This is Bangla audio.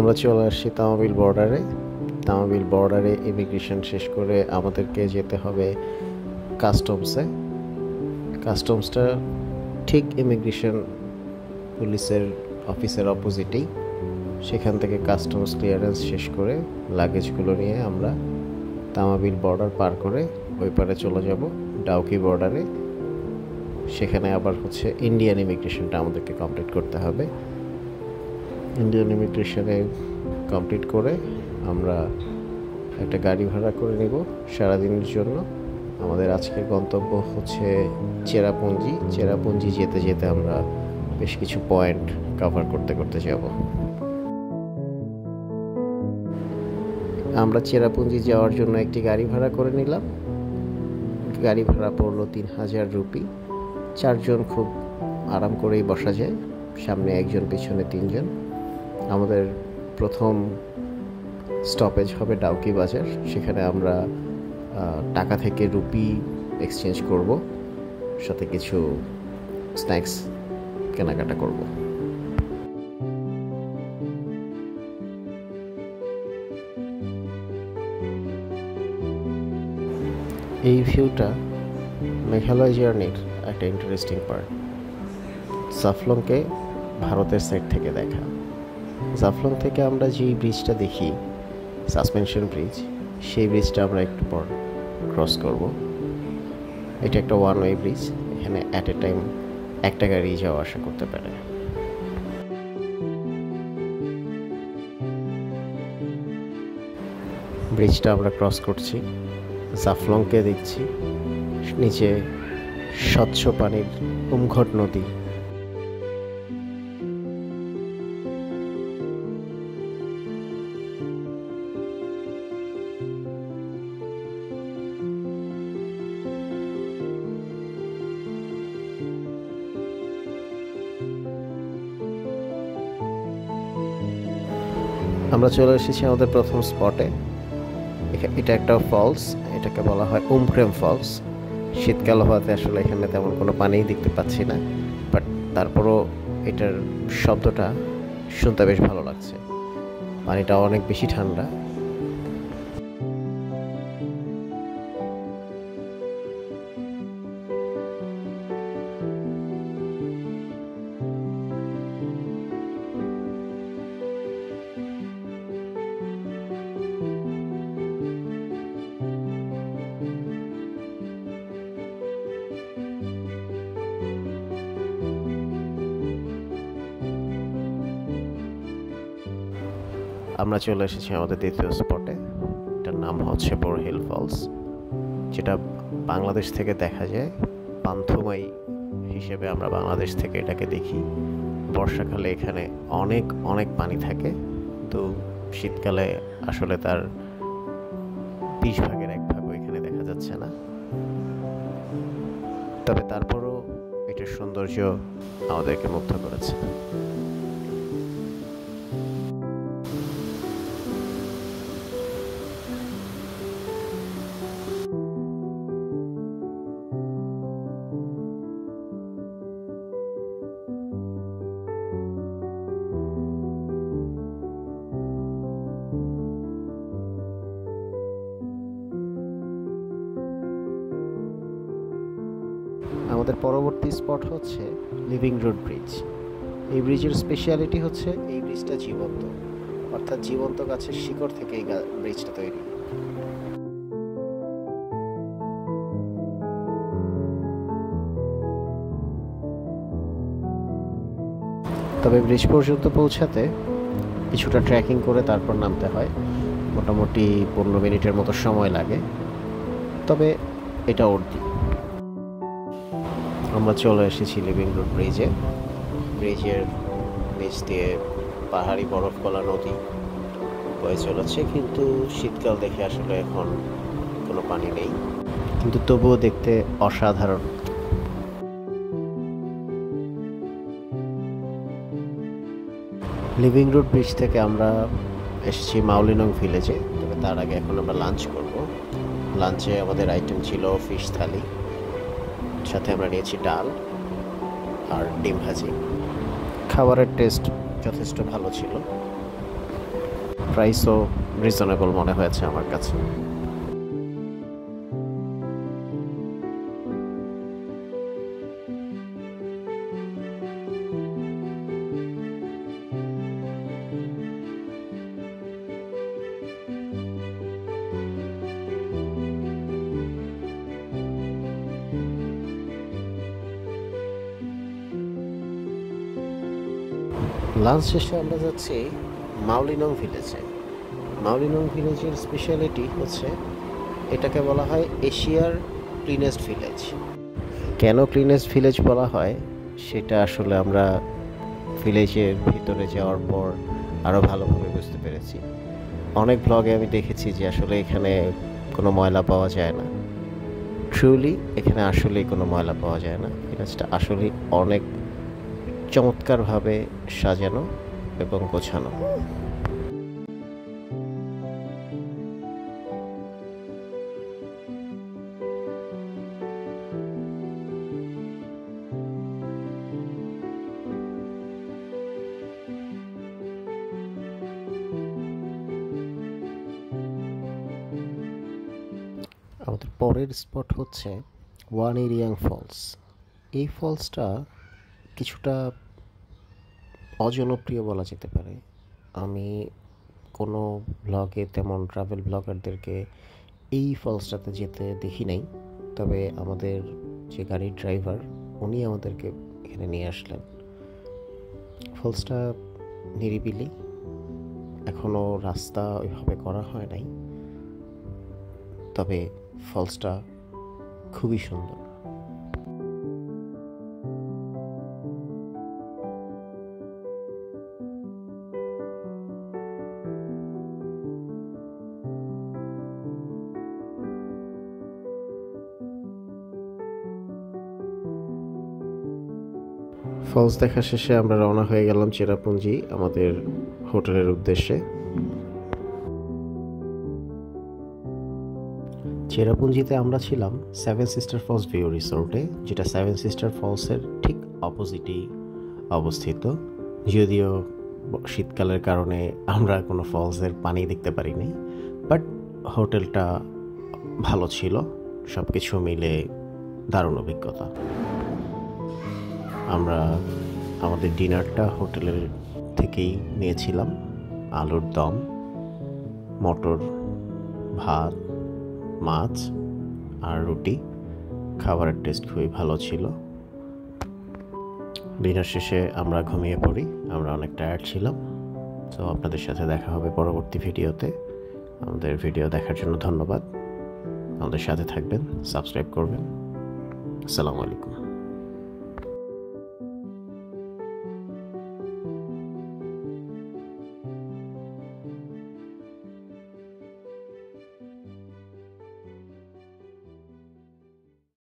আমরা চলে আসছি তামাবিল বর্ডারে। তামাবিল বর্ডারে ইমিগ্রেশন শেষ করে আমাদেরকে যেতে হবে কাস্টমসে। কাস্টমসটা ঠিক ইমিগ্রেশন পুলিশের অফিসের অপোজিটেই। সেখান থেকে কাস্টমস ক্লিয়ারেন্স শেষ করে লাগেজগুলো নিয়ে আমরা তামাবিল বর্ডার পার করে ওই পারে চলে যাব ডাউকি বর্ডারে। সেখানে আবার ইন্ডিয়ান ইমিগ্রেশনটা আমাদেরকে কমপ্লিট করতে হবে। ইন্ডিয়ান ইমিগ্রেশনে কমপ্লিট করে আমরা একটা গাড়ি ভাড়া করে নেব সারাদিনের জন্য। আমাদের আজকের গন্তব্য চেরাপুঞ্জি। চেরাপুঞ্জি যেতে যেতে আমরা বেশ কিছু পয়েন্ট কভার করতে করতে যাব। আমরা চেরাপুঞ্জি যাওয়ার জন্য একটি গাড়ি ভাড়া করে নিলাম। গাড়ি ভাড়া পড়লো 3000 রুপি। 4 জন খুব আরাম করেই বসা যায়, সামনে একজন পিছনে 3 জন। আমাদের প্রথম স্টপেজ হবে ডাউকি বাজার। সেখানে আমরা টাকা থেকে রুপি এক্সচেঞ্জ করব, সাথে কিছু স্ন্যাক্স কেনাকাটা করব। এই ভিউটা মেঘালয় জার্নির একটা ইন্টারেস্টিং পার্ট। জাফলংকে ভারতের সাইড থেকে দেখা। জাফলং থেকে আমরা যেই ব্রিজটা দেখি, সাসপেনশন ব্রিজ, সেই ব্রিজটা আমরা একটু পর ক্রস করব। এটা একটা ওয়ান ওয়ে ব্রিজ। এখানে অ্যাট এ টাইম একটা গাড়ি যাওয়া আসা করতে পারে। ব্রিজটা আমরা ক্রস করছি, জাফলংকে দেখছি, নিচে স্বচ্ছ পানির উমঘট নদী। আমরা চলে এসেছি আমাদের প্রথম স্পটে। এটা একটা ফলস, এটাকে বলা হয় উমক্রেম ফলস। শীতকাল হওয়াতে আসলে এখানে তেমন কোনো পানিই দেখতে পাচ্ছি না, বাট তারপরও এটার শব্দটা শুনতে বেশ ভালো লাগছে। পানিটা অনেক বেশি ঠান্ডা। আমরা চলে এসেছি আমাদের দ্বিতীয় স্পটে। এটার নাম বোরহিল ফলস, যেটা বাংলাদেশ থেকে দেখা যায়। পান্থমাই হিসেবে আমরা বাংলাদেশ থেকে এটাকে দেখি। বর্ষাকালে এখানে অনেক অনেক পানি থাকে, কিন্তু শীতকালে আসলে তার 20 ভাগের 1 ভাগও এখানে দেখা যাচ্ছে না। তবে তারপরও এটার সৌন্দর্য আমাদেরকে মুগ্ধ করেছে। আমাদের পরবর্তী স্পট লিভিং রোড ব্রিজ। এই ব্রিজের স্পেশালিটি এই ব্রিজটা জীবন্ত, অর্থাৎ জীবন্ত গাছের শিকড় থেকে এই ব্রিজটা তৈরি। তবে ব্রিজ পর্যন্ত পৌঁছাতে কিছুটা ট্রেকিং করে তারপর নামতে হয়। মোটামুটি 15 মিনিটের মতো সময় লাগে, তবে এটা অর্ধি। আমরা চলে এসেছি লিভিং রোড ব্রিজে। ব্রিজের নিচ দিয়ে পাহাড়ি বরফগলা নদী বয়ে চলেছে, কিন্তু শীতকাল দেখে আসলে এখন কোনো পানি নেই, কিন্তু তবুও দেখতে অসাধারণ। লিভিং রোড ব্রিজ থেকে আমরা এসেছি মাউলিনং ভিলেজে। তবে তার আগে এখন আমরা লাঞ্চ করব। লাঞ্চে আমাদের আইটেম ছিল ফিশ থালি, সাথে আমরা নিয়েছি ডাল আর ডিম ভাজি। খাবারের টেস্ট যথেষ্ট ভালো ছিল। প্রাইসও রিজনেবল মনে হয়েছে আমার কাছে। লাঞ্চ শেষে আমরা যাচ্ছি মাওলিনং ভিলেজে। মাওলিনং ভিলেজের স্পেশালিটি হচ্ছে এটাকে বলা হয় এশিয়ার ক্লিনেস্ট ভিলেজ। কেন ক্লিনেস্ট ভিলেজ বলা হয় সেটা আসলে আমরা ভিলেজের ভিতরে যাওয়ার পর আরও ভালোভাবে বুঝতে পেরেছি। অনেক ব্লগে আমি দেখেছি যে আসলে এখানে কোনো ময়লা পাওয়া যায় না। ট্রুলি এখানে আসলেই কোনো ময়লা পাওয়া যায় না। ভিলেজটা আসলেই অনেক চমৎকারভাবে সাজানো এবং গোছানো। আমাদের পরের স্পট হচ্ছে ওয়ানিরিয়াং ফলস। এই ফলসটা কিছুটা অজনপ্রিয় বলা যেতে পারে। আমি কোনো ব্লগে তেমন ট্রাভেল ব্লগারদেরকে এই ফলসটাতে যেতে দেখি নাই, তবে আমাদের যে গাড়ির ড্রাইভার উনি আমাদেরকে এখানে নিয়ে আসলেন। ফলসটা নিরিবিলি, এখনও রাস্তা ওইভাবে করা হয় নাই, তবে ফলসটা খুবই সুন্দর। ফলস দেখা শেষে আমরা রওনা হয়ে গেলাম চেরাপুঞ্জি আমাদের হোটেলের উদ্দেশ্যে। চেরাপুঞ্জিতে আমরা ছিলাম সেভেন সিস্টার ফলস ভিউ রিসোর্টে, যেটা সেভেন সিস্টার ফলসের ঠিক অপোজিটেই অবস্থিত। যদিও শীতকালের কারণে আমরা কোনো ফলসের পানি দেখতে পারিনি, বাট হোটেলটা ভালো ছিল। সব কিছু মিলে দারুণ অভিজ্ঞতা। আমরা আমাদের ডিনারটা হোটেলের থেকেই নিয়েছিলাম। আলুর দম, মটর, ভাত, মাছ আর রুটি। খাবারের টেস্ট খুবই ভালো ছিল। ডিনার শেষে আমরা ঘুমিয়ে পড়ি, আমরা অনেক টায়ার্ড ছিলাম। তো আপনাদের সাথে দেখা হবে পরবর্তী ভিডিওতে। আমাদের ভিডিও দেখার জন্য ধন্যবাদ। আমাদের সাথে থাকবেন, সাবস্ক্রাইব করবেন। আসসালামু আলাইকুম।